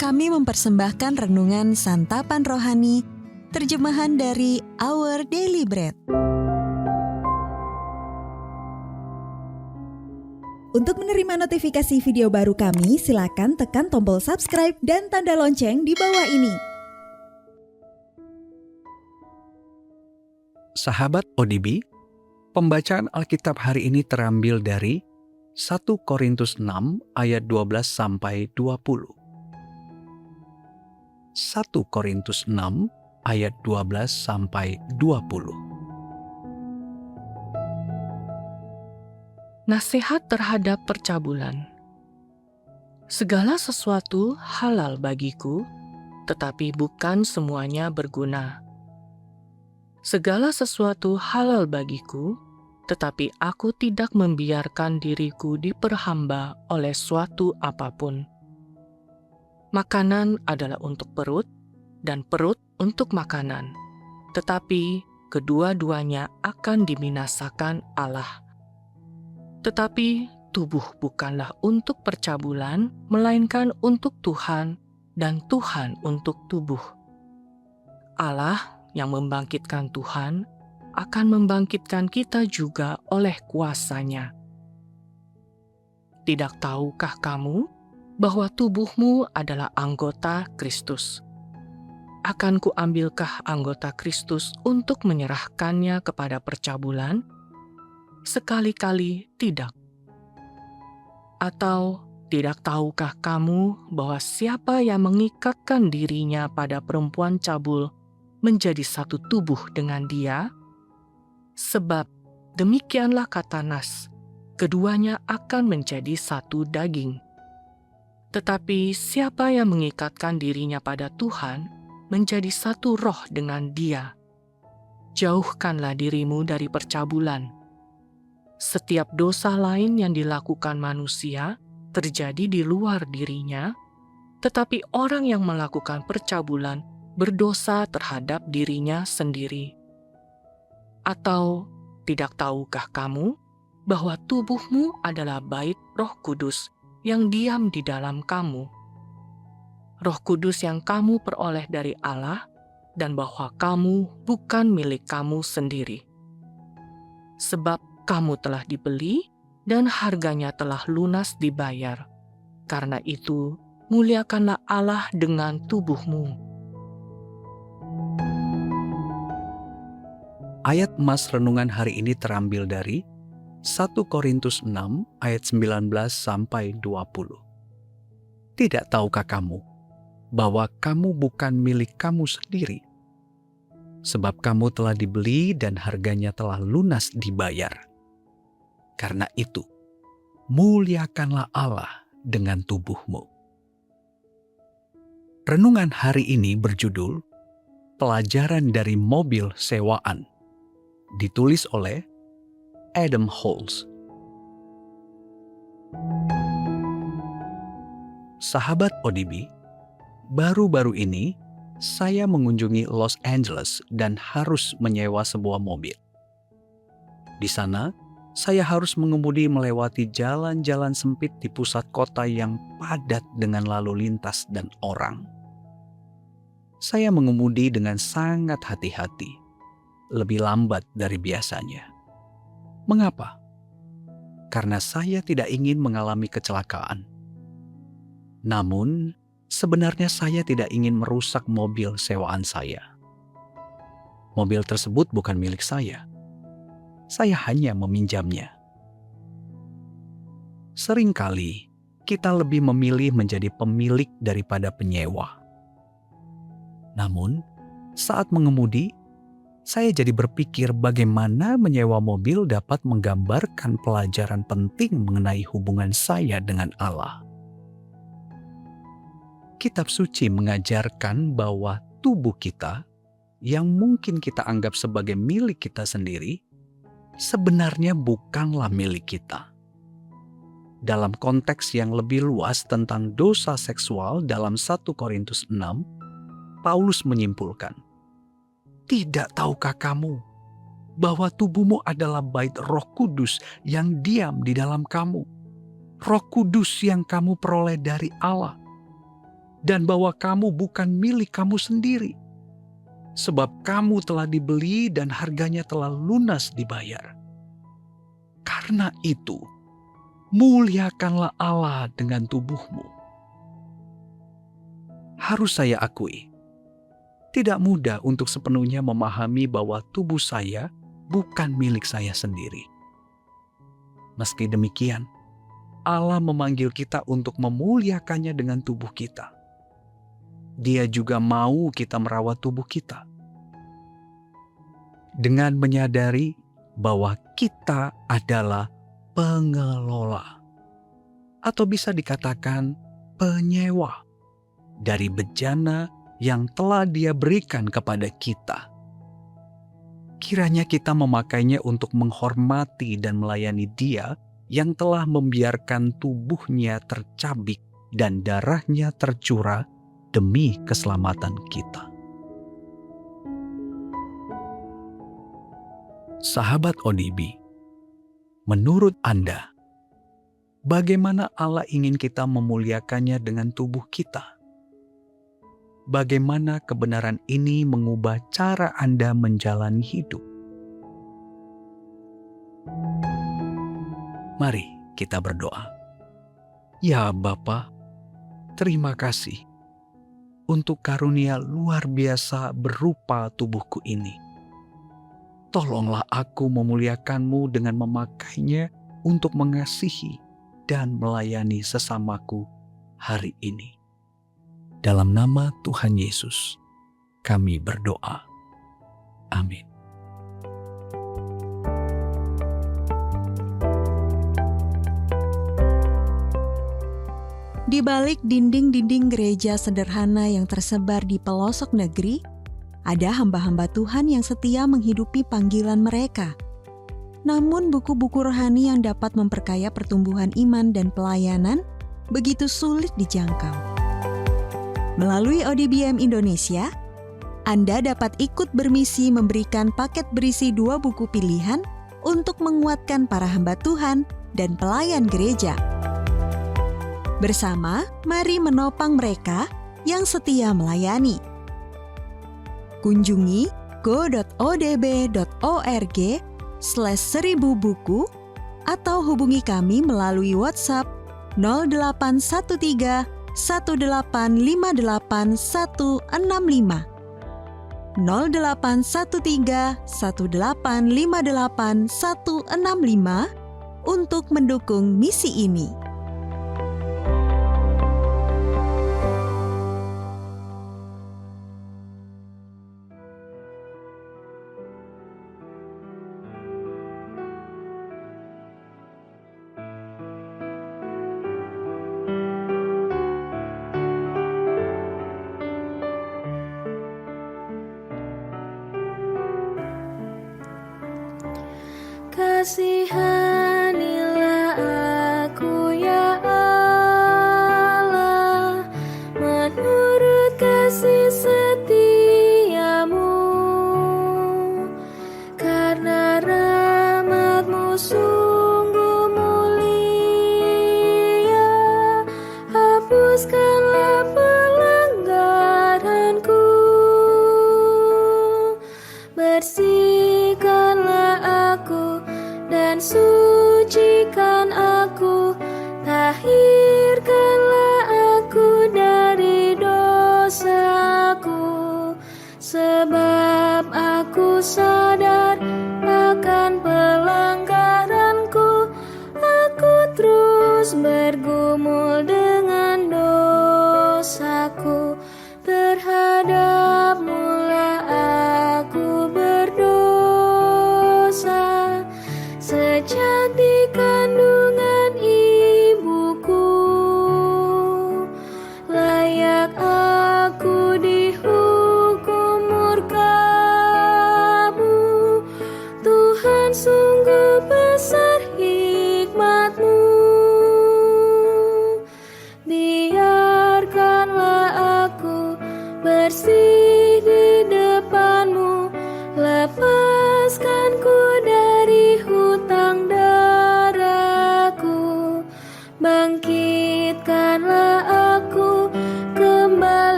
kami mempersembahkan renungan santapan rohani, terjemahan dari Our Daily Bread. Untuk menerima notifikasi video baru kami, silakan tekan tombol subscribe dan tanda lonceng di bawah ini. Sahabat ODB, pembacaan Alkitab hari ini terambil dari 1 Korintus 6 ayat 12 sampai 20. 1 Korintus 6 ayat 12 sampai 20. Nasihat terhadap percabulan. Segala sesuatu halal bagiku, tetapi bukan semuanya berguna. Segala sesuatu halal bagiku, tetapi aku tidak membiarkan diriku diperhamba oleh suatu apapun. Makanan adalah untuk perut, dan perut untuk makanan, tetapi kedua-duanya akan dibinasakan Allah. Tetapi tubuh bukanlah untuk percabulan, melainkan untuk Tuhan, dan Tuhan untuk tubuh. Allah yang membangkitkan Tuhan akan membangkitkan kita juga oleh kuasa-Nya. Tidak tahukah kamu bahwa tubuhmu adalah anggota Kristus? Akan kuambilkah anggota Kristus untuk menyerahkannya kepada percabulan? Sekali-kali tidak. Atau tidak tahukah kamu bahwa siapa yang mengikatkan dirinya pada perempuan cabul menjadi satu tubuh dengan dia? Sebab demikianlah kata Nas, keduanya akan menjadi satu daging. Tetapi siapa yang mengikatkan dirinya pada Tuhan menjadi satu roh dengan Dia. Jauhkanlah dirimu dari percabulan. Setiap dosa lain yang dilakukan manusia terjadi di luar dirinya, tetapi orang yang melakukan percabulan berdosa terhadap dirinya sendiri. Atau tidak tahukah kamu bahwa tubuhmu adalah bait Roh Kudus yang diam di dalam kamu? Roh Kudus yang kamu peroleh dari Allah, dan bahwa kamu bukan milik kamu sendiri. Sebab kamu telah dibeli, dan harganya telah lunas dibayar. Karena itu, muliakanlah Allah dengan tubuhmu. Ayat emas renungan hari ini terambil dari 1 Korintus 6 ayat 19 sampai 20. Tidak tahukah kamu bahwa kamu bukan milik kamu sendiri? Sebab kamu telah dibeli dan harganya telah lunas dibayar. Karena itu, muliakanlah Allah dengan tubuhmu. Renungan hari ini berjudul Pelajaran dari Mobil Sewaan. Ditulis oleh Adam Holz. Sahabat ODB, baru-baru ini saya mengunjungi Los Angeles dan harus menyewa sebuah mobil. Di sana, saya harus mengemudi melewati jalan-jalan sempit di pusat kota yang padat dengan lalu lintas dan orang. Saya mengemudi dengan sangat hati-hati, lebih lambat dari biasanya. Mengapa? Karena saya tidak ingin mengalami kecelakaan. Namun, sebenarnya saya tidak ingin merusak mobil sewaan saya. Mobil tersebut bukan milik saya. Saya hanya meminjamnya. Seringkali, kita lebih memilih menjadi pemilik daripada penyewa. Namun, saat mengemudi, saya jadi berpikir bagaimana menyewa mobil dapat menggambarkan pelajaran penting mengenai hubungan saya dengan Allah. Kitab suci mengajarkan bahwa tubuh kita, yang mungkin kita anggap sebagai milik kita sendiri, sebenarnya bukanlah milik kita. Dalam konteks yang lebih luas tentang dosa seksual dalam 1 Korintus 6, Paulus menyimpulkan, tidak tahukah kamu bahwa tubuhmu adalah bait Roh Kudus yang diam di dalam kamu? Roh Kudus yang kamu peroleh dari Allah. dan bahwa kamu bukan milik kamu sendiri, sebab kamu telah dibeli dan harganya telah lunas dibayar. Karena itu, muliakanlah Allah dengan tubuhmu. Harus saya akui, tidak mudah untuk sepenuhnya memahami bahwa tubuh saya bukan milik saya sendiri. Meski demikian, Allah memanggil kita untuk memuliakannya dengan tubuh kita. Dia juga mau kita merawat tubuh kita. Dengan menyadari bahwa kita adalah pengelola, atau bisa dikatakan penyewa dari bejana yang telah Dia berikan kepada kita. Kiranya kita memakainya untuk menghormati dan melayani Dia yang telah membiarkan tubuhnya tercabik dan darahnya tercurah demi keselamatan kita. Sahabat ODB, menurut Anda, bagaimana Allah ingin kita memuliakannya dengan tubuh kita? Bagaimana kebenaran ini mengubah cara Anda menjalani hidup? Mari kita berdoa. Ya Bapa, terima kasih untuk karunia luar biasa berupa tubuhku ini. Tolonglah aku memuliakan-Mu dengan memakainya untuk mengasihi dan melayani sesamaku hari ini. Dalam nama Tuhan Yesus, kami berdoa. Amin. Di balik dinding-dinding gereja sederhana yang tersebar di pelosok negeri, ada hamba-hamba Tuhan yang setia menghidupi panggilan mereka. Namun buku-buku rohani yang dapat memperkaya pertumbuhan iman dan pelayanan begitu sulit dijangkau. Melalui ODBM Indonesia, Anda dapat ikut bermisi memberikan paket berisi 2 buku pilihan untuk menguatkan para hamba Tuhan dan pelayan gereja. Bersama, mari menopang mereka yang setia melayani. Kunjungi go.odb.org/1000buku atau hubungi kami melalui WhatsApp 0813 1858 165 0813 1858 165 untuk mendukung misi ini. Kasihanilah aku ya Allah, menurut kasih setiamu, karena rahmat-Mu sungguh mulia. Hapuskanlah pelanggaranku, bersihkanlah aku dan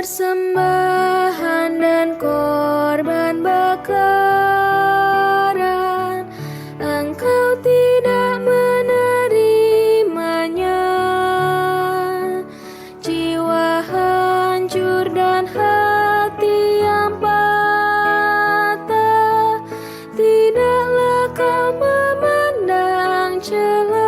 persembahan dan korban bakaran, Engkau tidak menerimanya. Jiwa hancur dan hati yang patah, tidaklah Kau memandang celah.